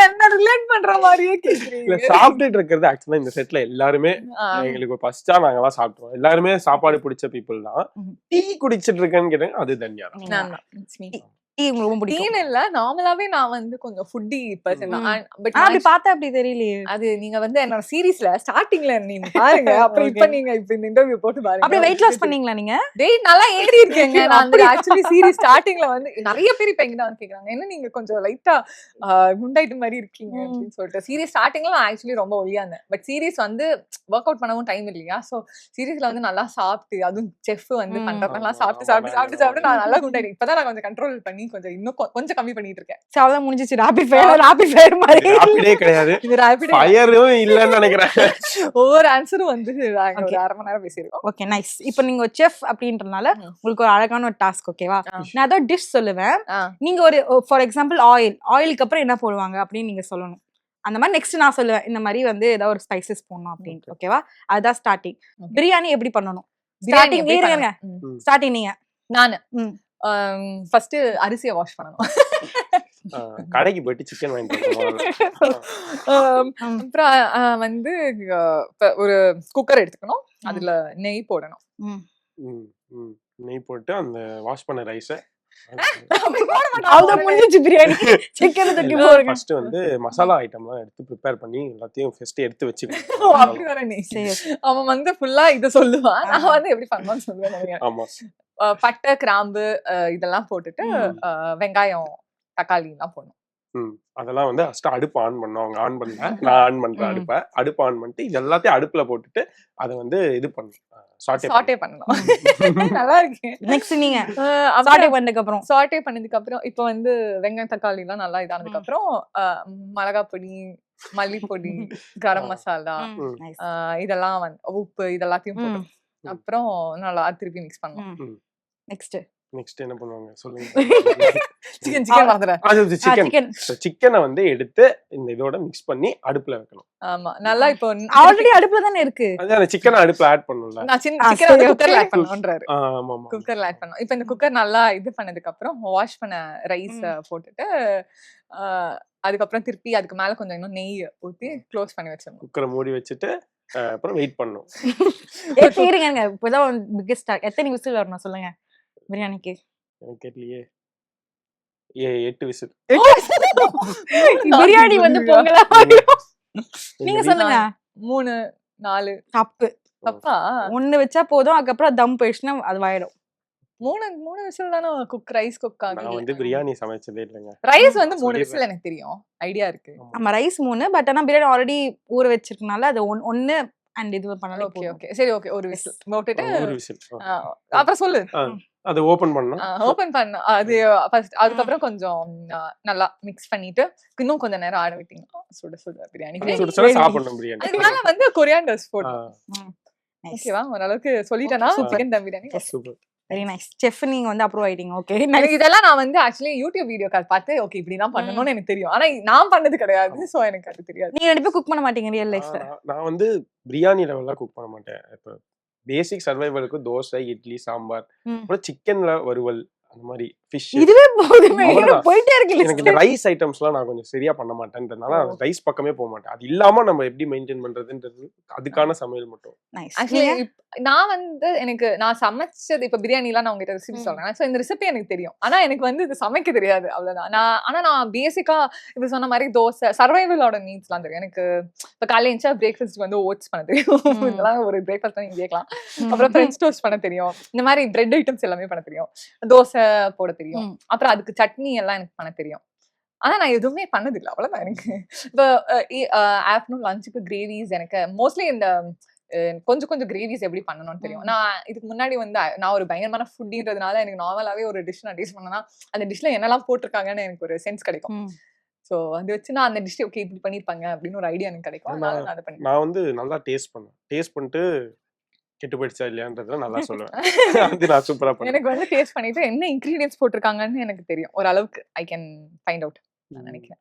என்ன ரிலேட் பண்ற மாதிரியே கேக்குறீங்க. சாப்பிட்டுட்டு இருக்கிறது ஆக்சுவலா இந்த செட்ல எல்லாருமே எங்களுக்கு ஃபர்ஸ்டா நாங்க எல்லாம் சாப்பிட்டோம். எல்லாருமே சாப்பாடு பிடிச்ச பீப்புள் தான். டீ குடிச்சிட்டு இருக்கேன்னு கேட்டேன், அது தன்யா தான். டீ ரொம்ப பிடிக்கும். இல்ல நார்மலாவே நான் வந்து கொஞ்சம் ஃபுட்டி பர்சன் தான். பட் அப்படி பார்த்தா அப்படி தெரியலையே. அது நீங்க வந்து என்னோட சீரிஸ்ல ஸ்டார்டிங்ல நீங்க பாருங்க, அப்புறம் இப்ப நீங்க இப்ப இந்த இன்டர்வியூ போட்டு பாருங்க. அப்படியே வெயிட் லாஸ் பண்ணீங்களா நீங்க? வெயிட் நல்லா ஏறி இருக்கேங்க. நான் ஆக்சுவலி சீரிஸ் ஸ்டார்டிங்ல வந்து நிறைய பேர் இப்ப எங்கிட்ட வந்து கேக்குறாங்க என்ன நீங்க கொஞ்சம் லைட்டா குண்டாயிட்டு மாதிரி இருக்கீங்க அப்படின்னு சொல்லிட்டு. சீரிஸ் ஸ்டார்டிங்ல நான் ஆக்சுவலி ரொம்ப ஒல்லியா இருந்தேன். பட் சீரிஸ் வந்து ஒர்க் அவுட் பண்ணவும் டைம் இல்லையா. சோ சீரிஸ்ல வந்து நல்லா சாப்பிட்டு அதுவும் செஃப் வந்து பண்றதெல்லாம் சாப்பிட்டு நான் நல்லா குண்டாயிட்டேன். இப்பதான் நான் கொஞ்சம் கண்ட்ரோல் பண்ணி கொஞ்சம் இன்னும் கொஞ்சம் கம்மி பண்ணிட்டு இருக்கேன். அவ்வளவுதான் முடிஞ்சிச்சு. ராபிட் ஃபயர் மாதிரி ராபிடே கிடையாது, ஃபயரும் இல்லன்னு நினைக்கிறேன். ஒவ்வொரு ஆன்சரும் வந்து நாங்க ஒரு 1/2 மணி நேரம் பேசியிருக்கோம். Okay nice. இப்போ நீங்க ஒரு செஃப் அப்படின்றனால உங்களுக்கு ஒரு அழகான ஒரு டாஸ்க். ஓகேவா? நான் ஏதோ டிஷ் சொல்லுவேன், நீங்க ஒரு ஃபார் எக்ஸாம்பிள் ஆயிலுக்கு அப்புறம் என்ன போடுவாங்க அப்படின்னு நீங்க சொல்லணும். அந்த மாதிரி நெக்ஸ்ட் நான் சொல்லுவேன் இந்த மாதிரி வந்து ஏதாவது ஒரு ஸ்பைசஸ் போடணும் அப்படின்ட்டு. ஓகேவா? அதுதான் ஸ்டார்டிங். பிரியாணி எப்படி பண்ணணும்? ஸ்டார்டிங் நீங்க. நானு ஃபர்ஸ்ட் அரிசியை வாஷ் பண்ணணும். கடைக்கு போயிட்டு சிக்கன் வாங்கிட்டு அப்புறம் வந்து ஒரு குக்கர் எடுத்துக்கணும், அதுல நெய் போடணும். நெய் போட்டு அந்த வாஷ் பண்ண ரைஸை ஃபர்ஸ்ட் வந்து மசாலா ஐட்டம்லாம் எடுத்து ப்ரிப்பேர் பண்ணி எல்லாத்தையும் ஃபர்ஸ்ட் எடுத்து வச்சுக்கணும். அவன் வந்து ஃபுல்லா இத சொல்லுவான், நான் வந்து எப்படி பண்ணணும்னு சொல்லுவேன். ஆமா, பட்டை கிராம்பு இதெல்லாம் போட்டுட்டு வெங்காயம் தக்காளி எல்லாம் போடணும். அதெல்லாம் வந்து ஃபர்ஸ்ட் அடுப்பு ஆன் பண்ணோம். அவங்க ஆன் பண்ணல, நான் ஆன் பண்றேன் அடுப்பை ஆன் பண்ணிட்டு இது எல்லாத்தையும் அடுப்புல போட்டுட்டு அதை வந்து இது பண்ணணும், சாட்டே பண்ணணும். நல்லா இருக்கு. நெக்ஸ்ட் நீங்க அப்புறம் சாட்டே பண்ணதுக்கு அப்புறம் சாட்டே பண்ணதுக்கு அப்புறம் இப்போ வந்து வெங்காயம் தக்காளி எல்லாம் நல்லா இதானதுக்கு அப்புறம் மிளகாய் பொடி, மல்லிப்பொடி, கரம் மசாலா, நைஸ். இதெல்லாம் வந்து உப்பு இதெல்லாத்தையும் போட்டோம். அப்புறம் நல்லா திருப்பி மிக்ஸ் பண்ணோம். நெக்ஸ்ட் நெக்ஸ்ட் என்ன பண்ணுவாங்க சொல்லுங்க. சிக்கன் மறந்துறேன். அது சிக்கன் சிக்கன் சிக்கனை வந்து எடுத்து இந்த இதோட மிக்ஸ் பண்ணி அடுப்புல வைக்கணும். ஆமா நல்லா இப்போ ஆல்ரெடி அடுப்புல தானே இருக்கு. அது அந்த சிக்கனை அடுப்புல ஆட் பண்ணணும்ல. நான் சிக்கன் வந்து குக்கர்ல ஆட் பண்ணணும்ன்றாரு. ஆமா ஆமா குக்கர்ல ஆட் பண்ணோம். இப்போ இந்த குக்கர் நல்லா இது பண்ணதுக்கு அப்புறம் வாஷ் பண்ண ரைஸ் போட்டுட்டு அதுக்கப்புறம் திருப்பி அதுக்கு மேல கொஞ்சம் இன்னும் நெய் ஊத்தி க்ளோஸ் பண்ணி வச்சிடணும். குக்கரை மூடி வச்சுட்டு அப்புறம் வெயிட் பண்ணணும். இருங்க இப்பதான் பிக்கஸ்ட் எத்தனை விசில் வரணும் சொல்லுங்க பிரியாணிக்கு? எனக்கு தெரியலையே. 8 விசில். பிரியாணி வந்து பொங்கலா நீங்க சொல்லுங்க. 3 4 தப்பு. தப்பா? 1 வச்சா போதும், அதுக்கப்புறம் தம் போயிடுச்சுன்னா அது ஆயிடும். 3 விசில் தானே ரைஸ் குக் நான் ஆகும். வந்து பிரியாணி சமைச்சதே இல்லைங்க. ரைஸ் வந்து 3 விசில் எனக்கு தெரியும், ஐடியா இருக்கு. நம்ம ரைஸ் 3 பட் ஆனா பிரியாணி ஆல்ரெடி ஊற வச்சிருக்கனால அது 1 அண்ட் இது பண்ணாலே ஓகே ஓகே சரி ஓகே ஒரு விசில் போட்டுட்டு ஒரு விசில். அப்புறம் சொல்லு. அது ஓபன் பண்ணனும். ஓபன் பண்ண அது ஃபர்ஸ்ட் அதுக்கப்புறம் கொஞ்சம் நல்லா மிக்ஸ் பண்ணிட்டு இன்னும் கொஞ்ச நேரம் ஆட விட்டீங்க. சுட சுட பிரியாணி சுட சுட சாப்பிடணும் பிரியாணி. அதுக்கு மேல வந்து கொரியாண்டர்ஸ் போட்டு. நைஸ். ஓகேவா ஓரளவுக்கு சொல்லிட்டேனா chicken dum biryani. Super. Very nice. Chef நீங்க வந்து அப்ரூவ் ஆயிட்டீங்க. ஓகே எனக்கு இதெல்லாம் நான் வந்து ஆக்சுவலி யூடியூப் வீடியோ கால் பார்த்து ஓகே இப்படி தான் பண்ணணும்னு எனக்கு தெரியும். ஆனா நான் பண்ணது கிடையாது, சோ எனக்கு அது தெரியாது. நீங்க ரெண்டு பேரும் குக் பண்ண மாட்டீங்க ரியல் லைஃப்ல? நான் வந்து பிரியாணி லெவல்ல குக் பண்ண மாட்டேன். இப்போ பேசிக் சர்வைவலுக்கு தோசை, இட்லி, சாம்பார், அப்புறம் சிக்கன்ல வறுவல் அந்த மாதிரி ஃபிஷ். இதுவே போதுமே, போயிட்டே இருக்கு எனக்கு இந்த ரைஸ் ஐட்டம்ஸ்லாம் நான் கொஞ்சம் சரியா பண்ண மாட்டேன்றதுனால ரைஸ் பக்கமே போக மாட்டேன். அது இல்லாம நம்ம எப்படி மெயின்டைன் பண்றதுன்றது அதுக்கான சமையல் மட்டும். ஆக்சுவலி நான் வந்து எனக்கு நான் சமைச்சது இப்ப பிரியாணி எல்லாம் நான் உங்ககிட்ட ரெசிபி சொல்றேன். சோ இந்த ரெசிபி எனக்கு தெரியும், ஆனா எனக்கு வந்து இது சமைக்க தெரியாது அவ்வளவுதான். நான் பேசிக்கா இப்ப சொன்ன மாதிரி தோசை சர்வைவலோட நீட்ஸ்லாம் தெரியும் எனக்கு. இப்ப காலையில எழுந்தா பிரேக்ஃபாஸ்ட் வந்து ஓட்ஸ் பண்ண தெரியும். இதெல்லாம் ஒரு பிரேக்ஃபாஸ்ட் நீங்க கேட்கலாம். அப்புறம் ஃப்ரெஞ்ச் டோஸ்ட் பண்ண தெரியும். இந்த மாதிரி பிரெட் ஐட்டம்ஸ் எல்லாமே பண்ண தெரியும். தோசை போட தெரியும். அப்புறம் அதுக்கு சட்னி எல்லாம் எனக்கு பண்ண தெரியும். ஆனா நான் எதுவுமே பண்ணதில்லை அவ்வளவுதான். எனக்கு இப்போ ஆஃப்டர்நூன் லஞ்சுக்கு கிரேவிஸ் எனக்கு மோஸ்ட்லி இந்த கொஞ்சம் கொஞ்சம் கிரேவிஸ் எப்படி பண்ணணும்னு தெரியும். நான் இதுக்கு முன்னாடி வந்து நான் ஒரு பயங்கரமான ஃபுட்டின்றதுனால எனக்கு நார்மலாவே ஒரு டிஷ் நான் டேஸ்ட் பண்ணனா அந்த டிஷ்ல என்னெல்லாம் போட்டிருக்காங்கன்னு எனக்கு ஒரு சென்ஸ் கிடைக்கும். சோ அது வச்சு நான் அந்த டிஷ் ஓகே இப்படி பண்ணிருப்பாங்க அப்படின்னு ஒரு ஐடியா எனக்கு கிடைக்கும். நான் வந்து நல்லா டேஸ்ட் பண்ணிட்டு கெட்டு போயிடுச்சா இல்லையான்றத நல்லா சொல்லுவேன். அது நான் சூப்பரா பண்ணுவேன். எனக்கு வந்து டேஸ்ட் பண்ணிட்டு என்ன இன்கிரிடியன்ட்ஸ் போட்டிருக்காங்கன்னு எனக்கு தெரியும் ஓரளவுக்கு. ஐ கேன் ஃபைண்ட் அவுட் நான் நினைக்கிறேன்.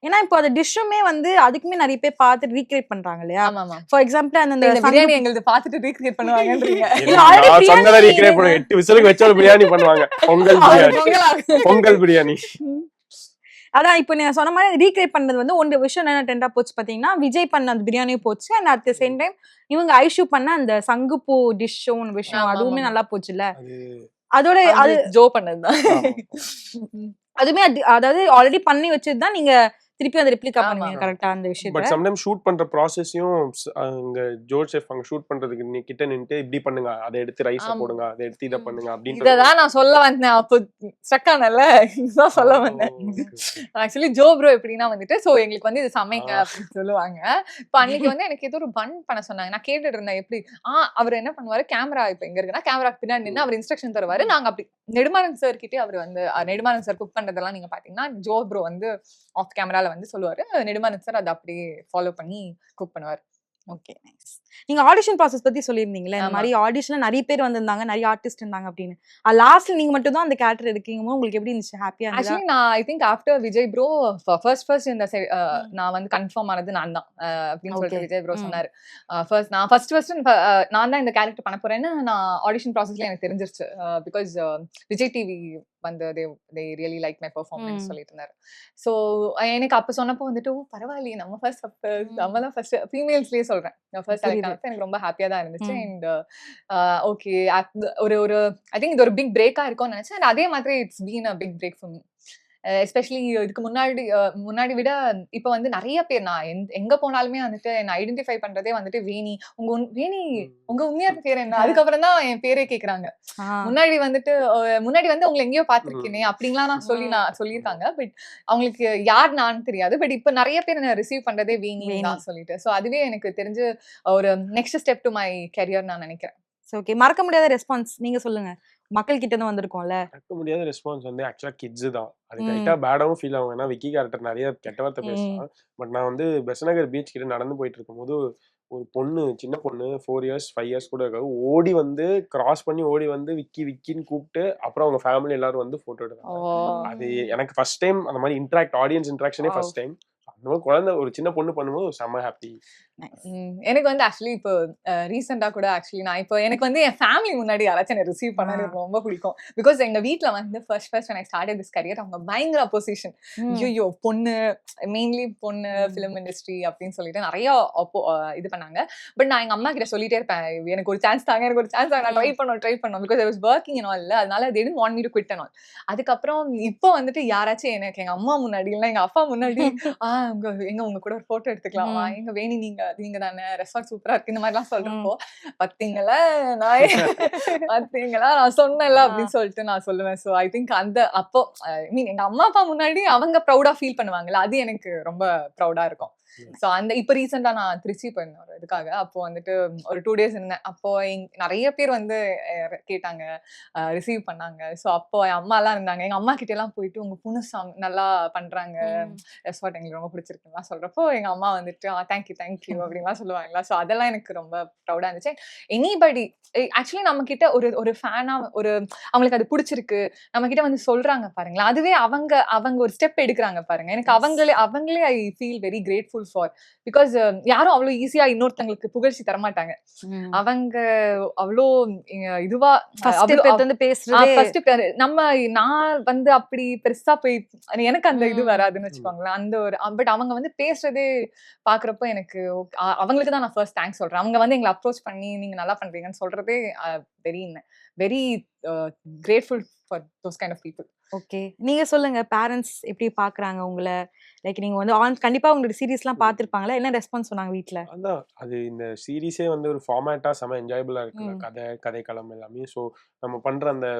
ஏன்னா இப்போ அந்த டிஷ்ஷுமே வந்து அதுக்குமே நிறைய பேர் பார்த்து ரீக்ரியேட் பண்றாங்க இல்லையா? ஆமா ஃபார் எக்ஸாம்பிள் அந்த பிரியாணி எங்களுக்கு பார்த்துட்டு ரீக்ரியேட் பண்ணுவாங்கன்றீங்க. நான் சொன்னத ரீக்ரியேட் பண்ண 8 விசிலுக்கு வச்ச ஒரு பிரியாணி பண்ணுவாங்க. பொங்கல் பிரியாணி. அதான் இப்போ நீங்க சொன்ன மாதிரி ரீக்ரியேட் பண்ணது வந்து ஒன்று விஷயம் என்ன ட்ரெண்டா போச்சு பாத்தீங்கன்னா, விஜய் பண்ண அந்த பிரியாணியும் போச்சு and at the same time இவங்க ஐஷு பண்ண அந்த சங்குப்பூ டிஷ்ஷும் விஷயம் அதுவுமே நல்லா போச்சுல்ல. அதோட அது ஜோ பண்ணதுதான். அதுமே அதாவது ஆல்ரெடி பண்ணி வச்சதுதான் நீங்க திருப்பி அந்த ரெப்ளிகா பண்ணுவீங்க கரெக்ட்டா அந்த விஷயத்தை. பட் சம் டைம் ஷூட் பண்ற ப்ராசஸையும் அங்க ஜோர் செஃப் அங்க ஷூட் பண்றதுக்கு நீ கிட்ட நின்னு இப்படி பண்ணுங்க, அதை எடுத்து ரைஸ் போடுங்க, அதை எடுத்து இத பண்ணுங்க அப்படின்றது. இததான் நான் சொல்ல வந்தேன். அப்போ ஸ்டக் ஆனல இதுதான் சொல்ல வந்தேன். ஆக்சுவலி ஜோ ப்ரோ எப்படின்னா வந்துட்டு சோ எங்களுக்கு வந்து இது சமைங்க அப்படின்னு சொல்லுவாங்க. இப்போ அன்னைக்கு வந்து எனக்கு ஏதோ ஒரு பன் பண்ண சொன்னாங்க. நான் கேட்டுட்டு இருந்தேன் எப்படி அவர் என்ன பண்ணுவாரு, கேமரா இப்ப எங்க இருக்குன்னா கேமராக்கு பின்னாடி நின்று அவர் இன்ஸ்ட்ரக்ஷன் தருவாரு. நாங்க அப்படி நெடுமாறன் சார் கிட்டே அவர் வந்து நெடுமாறன் சார் குக் பண்றதெல்லாம் நீங்க பாத்தீங்கன்னா ஜோ ப்ரோ வந்து ஆஃப் கேமரால வந்து சொல்லுவாரு. நெடுமாறன் சார் அதை அப்படியே ஃபாலோ பண்ணி குக் பண்ணுவார். Okay nice. நீங்க ஆடிஷன் ப்ராசஸ் பத்தி சொல்லியிருந்தீங்களே, இந்த மாதிரி ஆடிஷன்ல நிறைய பேர் வந்திருந்தாங்க, நிறைய ஆர்டிஸ்ட் இருந்தாங்க அப்படின்னு. லாஸ்ட்ல நீங்க மட்டும் தான் அந்த கேரக்டர் இருக்கீங்க, உங்களுக்கு எப்படி இருந்துச்சு? ஹாப்பியா இருந்துச்சா? ஆக்சுவலி நான் I think after Vijay bro first இந்த நான் வந்து கன்ஃபார்ம் ஆனது நான் தான் அப்படின்னு சொல்லிட்டு விஜய் ப்ரோ சொன்னாரு. ஃபர்ஸ்ட் நான் தான் இந்த கேரக்டர் பண்ண போறேன்னு நான் ஆடிஷன் ப்ராசஸ்ல எனக்கு தெரிஞ்சிருச்சு. பிகாஸ் விஜய் டிவி வந்து they really like my performance சொல்லிட்டு இருந்தாரு. ஸோ எனக்கு அப்ப சொன்னப்போ வந்துட்டு பரவாயில்லையே நம்ம தான் ஃபர்ஸ்ட் ஃபீமேல்ஸ்லயே சொல்றேன் ஃபர்ஸ்ட் எனக்கு ரொம்ப ஹாப்பியா தான் இருந்துச்சு. அண்ட் ஓகே ஒரு ஐ திங்க் இது ஒரு பிக் பிரேக்கா இருக்கும்னு நினைச்சேன். அண்ட் அதே மாதிரி it's been a big break for me. Especially இதுக்கு முன்னாடி விட இப்ப வந்து நிறைய பேர் நான் எங்க போனாலுமே வந்துட்டு என்ன ஐடென்டிஃபை பண்றதே வந்துட்டு வேணி உங்க உண்மையான பேர் என்ன, அதுக்கப்புறம் தான் என் பேரே கேக்குறாங்க. முன்னாடி வந்து உங்களை எங்கேயோ பாத்திருக்கேனே அப்படின்லாம் நான் சொல்லியிருக்காங்க. பட் அவங்களுக்கு யார் நான் தெரியாது. பட் இப்ப நிறைய பேர் என்ன ரிசீவ் பண்றதே வேணி தான் சொல்லிட்டு. சோ அதுவே எனக்கு தெரிஞ்சு ஒரு next step to my career நான் நினைக்கிறேன். ஓகே, மறக்க முடியாத ரெஸ்பான்ஸ் நீங்க சொல்லுங்க. மக்கள் கிட்ட இருந்து வந்திருக்கோம்ல. மறக்க முடியாத ரெஸ்பான்ஸ் வந்து ஆக்சுவலா கிட்ஸ் தான். அது லைட்டா பேடாவும் ஃபீல் ஆகும். ஏன்னா விக்கி கேரக்டர் நிறைய கெட்ட வார்த்தை பேசுவான். பட் நான் வந்து பெசநகர் பீச் கிட்ட நடந்து போயிட்டு இருக்கும்போது ஒரு பொண்ணு, சின்ன பொண்ணு 4 இயர்ஸ் 5 இயர்ஸ் கூட இருக்காது, ஓடி வந்து கிராஸ் பண்ணி ஓடி வந்து விக்கி விக்கின்னு கூப்பிட்டு அப்புறம் அவங்க ஃபேமிலி எல்லாரும் வந்து போட்டோ எடுத்தாங்க. அது எனக்கு ஃபர்ஸ்ட் டைம் அந்த மாதிரி ஆடியன்ஸ் இன்டராக்ஷனே ஃபர்ஸ்ட் டைம். அந்த மாதிரி குழந்தை ஒரு சின்ன பொண்ணு பண்ணும்போது செம்ம ஹாப்பி. எனக்கு வந்து ஆக்சுவலி இப்போ ரீசெண்டா கூட ஆக்சுவலி நான் இப்போ எனக்கு வந்து என் ஃபேமிலி முன்னாடி யாராச்சும் என்ன ரிசீவ் பண்ண எனக்கு ரொம்ப பிடிக்கும். பிகாஸ் எங்க வீட்ல வந்து first when I started this career அவங்க பயங்கர அப்போசிஷன். ஐயோ பொண்ணு, மெயின்லி பொண்ணு ஃபிலிம் இண்டஸ்ட்ரி அப்படின்னு சொல்லிட்டு நிறைய இது பண்ணாங்க. பட் நான் எங்க அம்மா கிட்ட சொல்லிட்டே இருப்பேன், எனக்கு ஒரு சான்ஸ் தாங்க, எனக்கு ஒரு சான்ஸ் தாங்க, நான் ட்ரை பண்ணோம் because I was working and all. அதனால they didn't want me to quit and all. அதுக்கப்புறம் இப்போ வந்துட்டு யாராச்சும் எனக்கு எங்க அம்மா முன்னாடி இல்ல எங்க அப்பா முன்னாடி எங்க உங்க கூட ஒரு போட்டோ எடுத்துக்கலாமா, எங்க வேணி நீங்க தானே, ரெசார்ட் சூப்பரா இருக்கு, இந்த மாதிரி எல்லாம் சொல்றப்போ பாத்தீங்களா நான் சொன்னேன்ல அப்படின்னு சொல்லிட்டு நான் சொல்லுவேன். சோ ஐ திங்க் அந்த அப்போ எங்க அம்மா அப்பா முன்னாடி அவங்க ப்ரௌடா ஃபீல் பண்ணுவாங்கல்ல, அது எனக்கு ரொம்ப ப்ரௌடா இருக்கும். சோ அந்த இப்ப ரீசெண்டா நான் திருச்சி போயிருந்தேன் ஒரு இதுக்காக. அப்போ வந்துட்டு ஒரு 2 days இருந்தேன். அப்போ நிறைய பேர் வந்து கேட்டாங்க, ரிசீவ் பண்ணாங்க. சோ அப்போ என் அம்மா எல்லாம் இருந்தாங்க. எங்க அம்மா கிட்ட எல்லாம் போயிட்டு உங்க பொண்ணு நல்லா பண்றாங்க, ரெசார்ட் எங்களுக்கு ரொம்ப பிடிச்சிருக்குலாம் சொல்றப்போ எங்க அம்மா வந்துட்டு தேங்க்யூ அப்படின்லாம் சொல்லுவாங்களா. சோ அதெல்லாம் எனக்கு ரொம்ப ப்ரௌடா இருந்துச்சு. எனிபடி ஆக்சுவலி நம்ம கிட்ட ஒரு ஃபேனா அவங்களுக்கு அது பிடிச்சிருக்கு நம்ம கிட்ட வந்து சொல்றாங்க பாருங்களேன், அதுவே அவங்க ஒரு ஸ்டெப் எடுக்கிறாங்க பாருங்க. எனக்கு அவங்களே I feel very grateful for. Because யாரும் அவ்வளவு ஈஸியா இன்னொருத்தங்களுக்கு புகழ்ச்சி தரமாட்டாங்க. அவங்க அவ்வளோ இதுவா நான் வந்து அப்படி பெருசா போய் எனக்கு அந்த இது வராதுன்னு வச்சுக்கோங்களேன். அந்த ஒரு பட் அவங்க வந்து பேசுறதே பாக்குறப்போ எனக்கு அவங்களுக்கு தான் நான் ஃபர்ஸ்ட் தேங்க்ஸ் சொல்றேன். அவங்க வந்து எங்களை அப்ரோச் பண்ணி நீங்க நல்லா பண்றீங்கன்னு சொல்றதே very grateful for those kind of people. Okay, நீங்க சொல்லுங்க, பேரண்ட்ஸ் எப்படி பாக்குறாங்க உங்களை? லைக் நீங்க வந்து கண்டிப்பா உங்களோட சீரிஸ்லாம் பார்த்திருப்பாங்களா, என்ன ரெஸ்பான்ஸ் சொன்னாங்க வீட்ல? அதான் அது இந்த சீரிஸே வந்து ஒரு ஃபார்மேட்டா செம என்ஜாயபிளா இருக்கு, கதைக்களம் எல்லாமே. ஸோ நம்ம பண்ற அந்த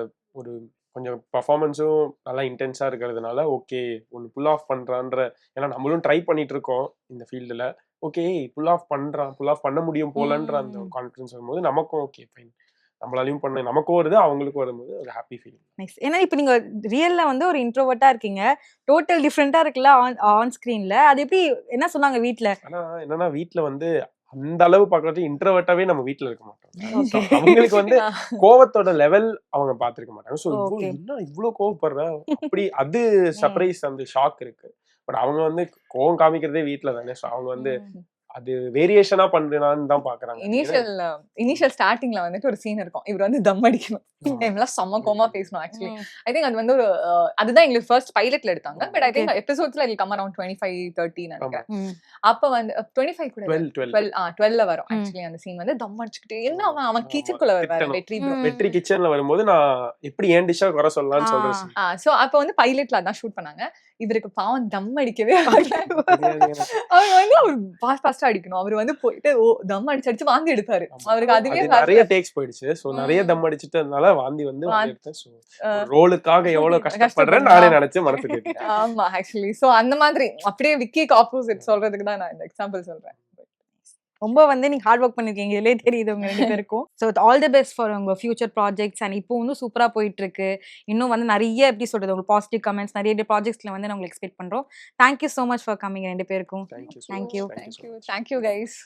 ஒரு கொஞ்சம் பர்ஃபார்மன்ஸும் நல்லா இன்டென்ஸா இருக்கிறதுனால ஓகே ஒன்று புல் ஆஃப் பண்றான்ற, ஏன்னா நம்மளும் ட்ரை பண்ணிட்டு இருக்கோம் இந்த ஃபீல்டுல. ஓகே புல் ஆஃப் பண்ண முடியும் போலன்ற அந்த கான்ஃபிடன்ஸ் வரும்போது நமக்கும் ஓகே ஃபைன், நம்மளாலையும் பண்ண நமக்கும் வருது அவங்களுக்கும் வரும்போது ஒரு ஹாப்பி ஃபீலிங். நைஸ். ஏன்னா இப்போ நீங்க ரியல்ல வந்து ஒரு இன்ட்ரோவர்ட்டா இருக்கீங்க, டோட்டல் டிஃபரெண்டா இருக்குல்ல ஆன் ஸ்கிரீன்ல. அது எப்படி என்ன சொன்னாங்க வீட்ல? ஆனா என்னன்னா வீட்ல வந்து அந்த அளவு பார்க்கறது இன்ட்ரோவர்ட்டாவே நம்ம வீட்ல இருக்க மாட்டோம். அவங்களுக்கு வந்து கோவத்தோட லெவல் அவங்க பார்த்திருக்க மாட்டாங்க. ஸோ என்ன இவ்வளவு கோவப்படுற அப்படி அது சர்ப்ரைஸ், அந்த ஷாக் இருக்கு. பட் அவங்க வந்து கோவம் காமிக்கிறதே வீட்ல தானே. ஸோ அவங்க வந்து அது வேரியேஷனா பண்றான்னு தான் பாக்குறாங்க. இனிஷியல் ஸ்டார்டிங்ல வந்துட்டு ஒரு சீன் இருக்கும், இவர் வந்து தம் அடிக்கணும், எல்லாம் செம்ம கோமா பேசணும். ஆக்சுவலி ஐ திங்க் அது வந்து ஒரு அதுதான் எங்களுக்கு ஃபர்ஸ்ட் பைலட்ல எடுத்தாங்க. பட் ஐ திங்க் எபிசோட்ஸ்ல இட் கம் அரவுண்ட் 25-30 நினைக்கிறேன். அப்ப வந்து 25 கூட 12ல வரும். ஆக்சுவலி அந்த சீன் வந்து தம் அடிச்சுக்கிட்டே என்ன அவன் கிச்சனுக்குள்ள வருவாரு, வெற்றி கிச்சன்ல வரும்போது நான் எப்படி ஏன் டிஷ்ஷா குறை சொல்லலாம்னு சொல்றேன். சோ அப்ப வந்து பைலட்ல அதான் ஷூட் பண்ணாங்க. இவருக்கு பாவம் தம் அடிக்கவே அவர் வந்து அவர் அடிக்கணும். அவர் வந்து போயிட்டு தம் அடிச்சு வாந்தி எடுத்தாரு. அவருக்கு அதுவே நிறைய டேக்ஸ் போயிடுச்சு. சோ நிறைய தம் அடிச்சிட்டதுனால வாந்தி வந்து எடுத்தேன். சோ ரோலுக்காக எவ்வளவு கஷ்டப்படுறேன் நானே நினைச்சு மனசுக்கு. ஆமா ஆக்சுவலி சோ அந்த மாதிரி அப்படியே விக்கிக்கு ஆப்போசிட் சொல்றதுக்கு தான் நான் இந்த எக்ஸாம்பிள் சொல்றேன். ரொம்ப வந்து நீங்க ஹார்ட் ஒர்க் பண்ணிருக்கீங்க, இதுலயே தெரியுது உங்க 2 பேருக்கும். So all the best for உங்க ஃபியூச்சர் ப்ராஜெக்ட்ஸ். அண்ட் இப்போ வந்து சூப்பரா போயிட்டு இருக்கு. இன்னும் வந்து நிறைய எப்படி சொல்றது உங்களுக்கு பாசிட்டிவ் கமெண்ட்ஸ் நிறைய ப்ராஜெக்ட்ஸ்ல வந்து நாங்க எக்ஸ்பெக்ட் பண்றோம். Thank you so much for coming 2 பேருக்கும். Thank you guys.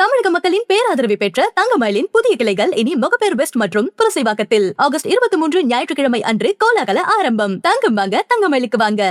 தமிழக மக்களின் பேராதரவை பெற்ற தங்கமயிலின் புதிய கிளைகள் இனி மொகப்பேர் வெஸ்ட் மற்றும் புரசைவாக்கத்தில் ஆகஸ்ட் 23 ஞாயிற்றுக்கிழமை அன்று கோலாகல ஆரம்பம். தங்கம் வாங்க தங்கமயிலுக்கு வாங்க.